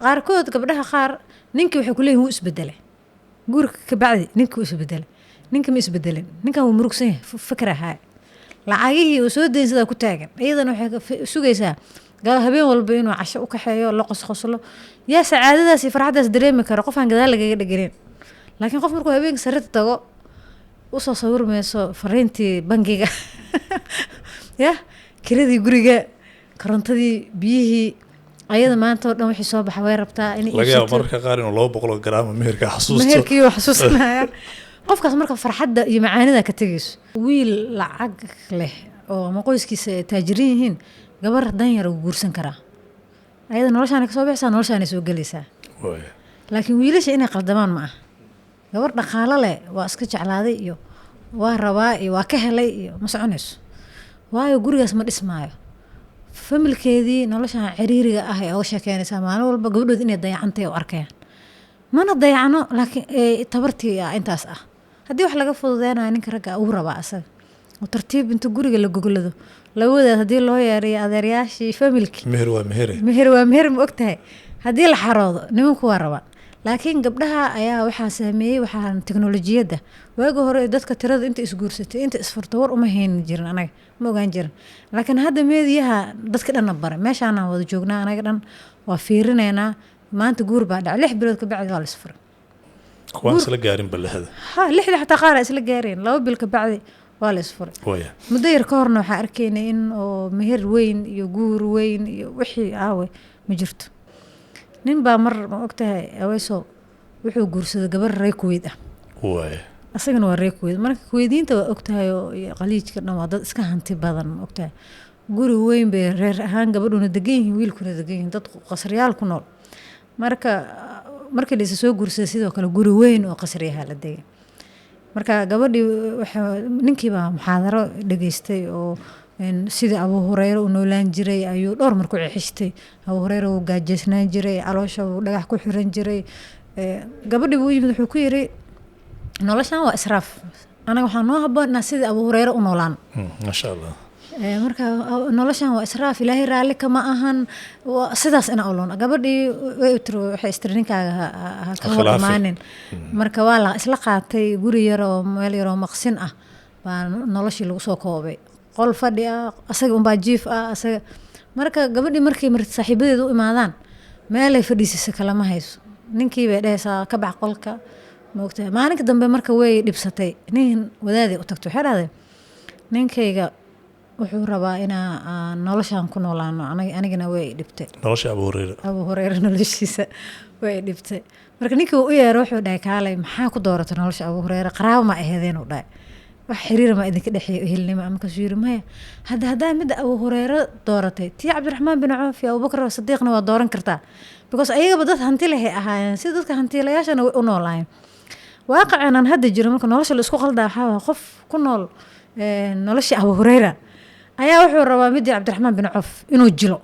qaarkood gabdhaha qaar ninkii waxay ku leeyihiin wuu isbedelay guurka ka bacdi ninkii wuu isbedelay ninka ma isbedelin ninkan wuu murugsan yahay fikra ahaa lacagihii uu soo deynsadaa ku taagan iyadana waxay sugaysaa habeen walba inuu casho u kaxeeyo la qosqoslo yaa sacaadadaas iyo farxaddaas dareemi kara qof aan gadaal lagaga dheginin laakiin qof markuu habeenka sarirta tago usoo sawirmayso fariintii bangiga ya kiradii guriga korontadii biyihii ayada maanta oo dhan wixii soo baxa way rabtaa in laga yaabo marka qaar inuu 200 garaam meherka xasuusto meherkii wax xasuusnaya qofkaas marka farxadda iyo macaanida ka tagayso wiil lacag leh oo ama qoyskiisa taajiriin yihiin gabar dan yar uu guursan karaa ayada noloshaan ka soo bixisa noloshaan soo galaysaa laakiin wiilasha inay qaldamaan ma aha gabar dhaqaale leh waa iska jeclaaday iyo waa rabaa iyo waa ka helay iyo ma soconayso waayo gurigaas ma dhismaayo familkeedii noloshaan ciriiriga ah ee uga sheekeynaysaa maalin walba gabadhood inay dayacantay u arkayaan mana dayacno laakiin tabartii intaas ah haddii wax laga fududeynayo ninka ragga uu rabaa asaga oo tartiib inta guriga la gogolado labadaas haddii loo yeeriyo adeeryaashii familki meher waa meher ma ogtahay haddii la xaroodo nimanku waa rabaa laakiin gabdhaha ayaa waxaa saameeyey waxaan teknolojiyadda waagi hore dadka tirada inta isguursatay inta isfurto war uma haynin jirin anaga ma ogaan jirin laakiin hadda meediyaha dadka dhanna bare meeshaanaan wada joognaa anaga dhan waa fiirinaynaa maanta guur baa dhaca 6 bilood ka bacdi waa la isfuray kuwaan isla gaarin balahada 6 xataa qaar isla gaareen 2 bil ka bacdi waa la isfuray muddo yar ka horna waxaa arkaynay in oo meher weyn iyo guur weyn iyo wixii aawe ma jirto nin baa mar ma ogtahay aweyso wuxuu guursaday gabar reer Kuwait ah asagana waa reer Kuwait marka Kuwaidiinta waa ogtahay oo qaliijka dhan waa dad iska hanti badan ma ogtahay guri weyn bay reer ahaan gabadhuna degan yihiin wiilkuna degan yihiin dad qasriyaal ku nool marka la soo guursaday sidoo kale guri weyn oo qasriyaha la degay marka gabadhii ninkii baa muxaadaro dhageystay oo sida Abu Hurayra uu noolaan jiray ayuu dhowr mar ku xixistay Abu Hurayra uu gaajeysnaan jiray caloosha uu dhagax ku xiran jiray gabadhii uu yimid wuxuu ku yiri noloshan waa israaf anaga waxaan noo haboonaa sida Abu Hurayra u noolaan ma sha Allah marka noloshan waa israaf ilaahay raali kama ahan sidaas ina oloon gabadhii way waxay istriinkaaga ka hormaanin marka waa la isla qaatay guri yar oo meel yar oo maqsin ah baa noloshii lagu soo koobay qol fadhi ah asaga unbaa jiif ah asaga marka gabadhii markay saaxiibadeedu u imaadaan meelay fadhiisay kalama hayso ninkii bay dhahaysaa ka bax qolka moogtay maalinka dambe marka way dhibsatay nin wadaadii u tagto waxay dhahday ninkayga wuxuu rabaa inaa noloshaan ku noolaano anigana way dhibtay nolosha Abu Hurayra noloshiisa way dhibtay marka ninkii uu yeero wuxuu dhahay kaalay maxaa ku dooratay nolosha Abu Hurayra qaraabo ma aheedeen uu dhahay wax xiriir ma idinka dhaxeeyo ehelnimo ama ka soo maya hadaa mid Abu Hurayra dooratay tii Cabdiraxmaan bin Awf iyo Abu Bakr Sidiiqna waa dooran kartaa because ayaga dad hanti leh ahaayeen si dadka hantiilayaashana way u noolaayeen waaqicana hadda jiro marka nolosha la isku qaldaa waxa qof ku nool nolosha Abu Hurayra ayaa wuxuu rabaa mid Cabdiraxmaan bin Awf inuu jilo